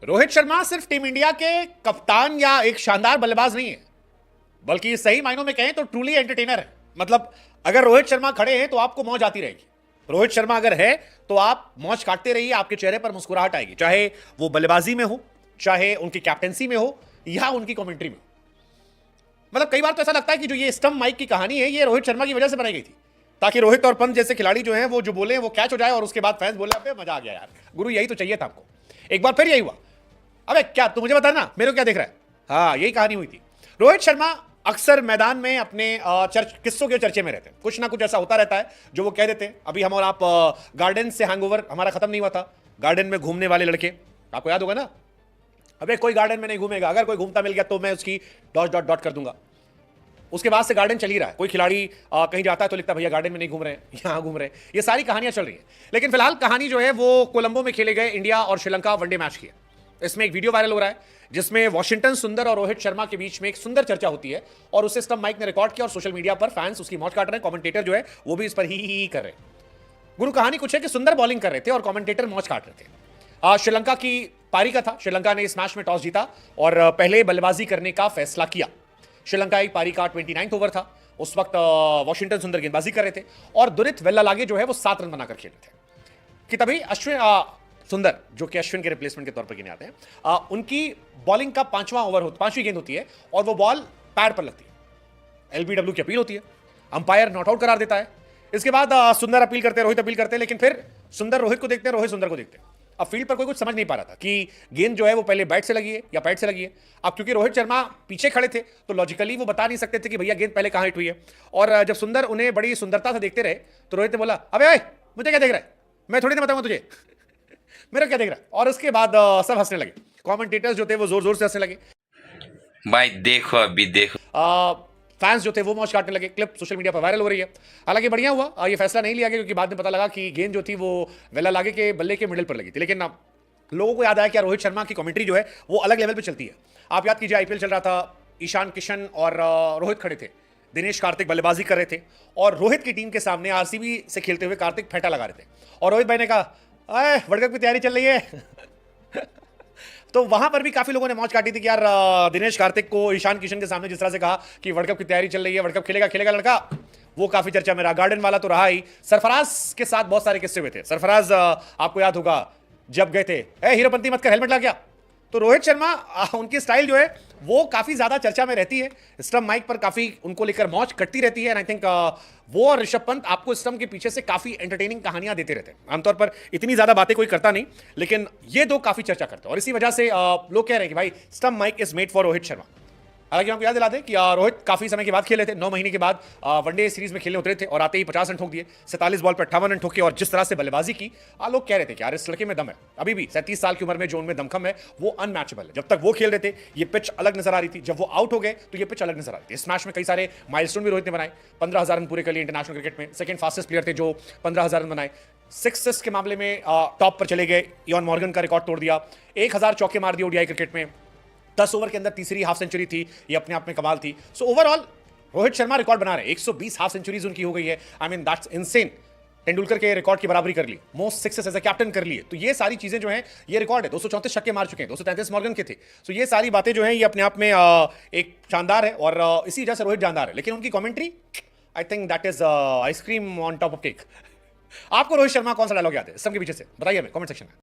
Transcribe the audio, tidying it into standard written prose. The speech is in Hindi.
रोहित शर्मा सिर्फ टीम इंडिया के कप्तान या एक शानदार बल्लेबाज नहीं है, बल्कि सही मायनों में कहें तो ट्रूली एंटरटेनर है। मतलब अगर रोहित शर्मा खड़े हैं तो आपको मौज आती रहेगी। रोहित शर्मा अगर है तो आप मौज काटते रहिए, आपके चेहरे पर मुस्कुराहट आएगी, चाहे वो बल्लेबाजी में हो, चाहे उनकी कैप्टेंसी में हो, या उनकी कमेंट्री में। मतलब कई बार तो ऐसा लगता है कि जो ये स्टंप माइक की कहानी है ये रोहित शर्मा की वजह से बनाई गई थी, ताकि रोहित और पंत जैसे खिलाड़ी जो हैं वो जो बोले वो कैच हो जाए और उसके बाद फैंस बोले अबे मजा आ गया यार, गुरु यही तो चाहिए था आपको। एक बार फिर यही हुआ, अबे क्या तू मुझे बता ना मेरे को क्या देख रहा है। हाँ, यही कहानी हुई थी। रोहित शर्मा अक्सर मैदान में अपने किस्सों के चर्चे में रहते हैं, कुछ ना कुछ ऐसा होता रहता है जो वो कह देते हैं। अभी हम और आप गार्डन से हैंगओवर हमारा खत्म नहीं हुआ था, गार्डन में घूमने वाले लड़के, आपको याद होगा ना। अबे कोई गार्डन में नहीं घूमेगा, अगर कोई घूमता मिल गया तो मैं उसकी डॉट डॉट डॉट कर दूंगा। उसके बाद से गार्डन चल ही रहा है, कोई खिलाड़ी कहीं जाता है तो लिखता है भैया गार्डन में नहीं घूम रहे हैं, यहाँ घूम रहे हैं। ये सारी कहानियां चल रही हैं, लेकिन फिलहाल कहानी जो है वो कोलंबो में खेले गए इंडिया और श्रीलंका वनडे मैच की है। इसमें एक वीडियो वायरल हो रहा है जिसमें वॉशिंगटन सुंदर और रोहित शर्मा के बीच में एक सुंदर चर्चा होती है, और उसे स्टंप माइक ने रिकॉर्ड किया और सोशल मीडिया पर फैंस उसकी मौज काट रहे हैं। कमेंटेटर जो है वो भी इस पर ही कर रहे हैं। गुरु कहानी कुछ है कि सुंदर बॉलिंग कर रहे थे और कमेंटेटर मौज काट रहे थे। श्रीलंका की पारी का था, श्रीलंका ने इस मैच में टॉस जीता और पहले बल्लेबाजी करने का फैसला किया। श्रीलंका की पारी का 29वां ओवर था, उस वक्त वॉशिंगटन सुंदर गेंदबाजी कर रहे थे और दुरित वेल्लालागे जो है वो 7 रन बनाकर खेल रहे थे कि तभी अश्विन सुंदर, जो कि अश्विन के रिप्लेसमेंट के तौर पर गिने आते हैं, उनकी बॉलिंग का 5वां ओवर होता, 5वीं गेंद होती है और वो बॉल पैड पर लगती है। एलबीडब्ल्यू की अपील होती है, अंपायर नॉट आउट करार देता है। इसके बाद सुंदर अपील करते हैं, रोहित अपील करते हैं, लेकिन फिर सुंदर रोहित को देखते हैं, रोहित सुंदर को देखते हैं। अब फील्ड पर कोई कुछ समझ नहीं पा रहा था कि गेंद जो है वो पहले बैट से लगी है या पैड से लगी है। अब क्योंकि रोहित शर्मा पीछे खड़े थे तो लॉजिकली वो बता नहीं सकते थे कि भैया गेंद पहले कहां हिट हुई है। और जब सुंदर उन्हें बड़ी सुंदरता से देखते रहे तो रोहित ने बोला अबे ओए मुझे क्या देख रहा है, मैं थोड़ी ना बताऊंगा तुझे मेरा क्या देख रहा है। और उसके बाद सब हंसने लगे, कमेंटेटर्स जो थे वो जोर जोर से हंसने लगे। भाई देखो अभी देखो, फैंस जो थे वो मौज काटने लगे। क्लिप सोशल मीडिया पर वायरल हो रही है। हालांकि बढ़िया हुआ ये फैसला नहीं लिया गया, क्योंकि बाद में पता लगा कि गेंद जो थी वो वेल्लालागे के बल्ले के मिडिल पर लगी थी। लेकिन लोगों को याद आया कि रोहित शर्मा की कमेंट्री जो है वो अलग लेवल पे चलती है। आप याद कीजिए, आईपीएल चल रहा था, ईशान किशन और रोहित खड़े थे, दिनेश कार्तिक बल्लेबाजी कर रहे थे और रोहित की टीम के सामने आरसीबी से खेलते हुए कार्तिक फेंटा लगा रहे थे और रोहित भाई ने कहा अरे वर्ल्ड कप की तैयारी चल रही है तो वहां पर भी काफी लोगों ने मौज काटी थी कि यार दिनेश कार्तिक को ईशान किशन के सामने जिस तरह से कहा कि वर्ल्ड कप की तैयारी चल रही है, वर्ल्ड कप खेलेगा खेलेगा लड़का, वो काफी चर्चा में रहा। गार्डन वाला तो रहा ही, सरफराज के साथ बहुत सारे किस्से हुए थे। सरफराज आपको याद होगा जब गए थे हीरोपंती मत कर, हेलमेट ला गया। तो रोहित शर्मा उनकी स्टाइल जो है वो काफी ज्यादा चर्चा में रहती है, स्टंप माइक पर काफी उनको लेकर मौज कटती रहती है। एंड आई थिंक वो और ऋषभ पंत आपको स्टंप के पीछे से काफी एंटरटेनिंग कहानियां देते रहते हैं। आमतौर पर इतनी ज्यादा बातें कोई करता नहीं, लेकिन ये दो काफी चर्चा करते हैं और इसी वजह से लोग कह रहे हैं कि भाई stump mic is made for Rohit Sharma. हालांकि आपको याद दिला दें कि रोहित काफी समय के बाद खेले थे, 9 महीने के बाद वनडे सीरीज में खेलने उतरे थे और आते ही 50 रन ठोक दिए, 47 बॉल पर 58 रन ठोके। और जिस तरह से बल्लेबाजी की, लोग कह रहे थे कि यार इस लड़के में दम है, अभी भी 37 साल की उम्र में जो उनमें दमखम है वो अनमैचेबल है। जब तक वो खेल रहे थे ये पिच अलग नजर आ रही थी, जब वो आउट हो गए तो ये पिच अलग नजर आ रही थी। इस मैच में कई सारे माइलस्टोन भी रोहित ने बनाए, 15,000 रन पूरे कर लिए इंटरनेशनल क्रिकेट में, सेकंड फास्टेस्ट प्लेयर थे जो 15,000 रन बनाए। सिक्स के मामले में टॉप पर चले गए, इयॉन मॉर्गन का रिकॉर्ड तोड़ दिया, 1000 चौके मार दिए ओडीआई क्रिकेट में, 10 ओवर के अंदर तीसरी हाफ सेंचुरी थी, ये अपने आप में कमाल थी। So overall Rohit Sharma record बना रहे हैं, 120 हाफ सेंचुरीज उनकी हो गई है। I mean that's insane, Tendulkar के रिकॉर्ड की बराबरी कर ली, most sixes as a captain कर लिए। तो ये सारी चीजें जो हैं ये रिकॉर्ड है, 234 छक्के मार चुके हैं, 233 मॉर्गन के थे। सो ये सारी बातें जो हैं ये अपने आप में एक शानदार है और इसी वजह से रोहित जानदार है। लेकिन उनकी commentary I think that is ice cream on top of cake. आपको रोहित शर्मा कौन सा डायलॉग याद है इसके पीछे से, बताइए हमें कमेंट सेक्शन में।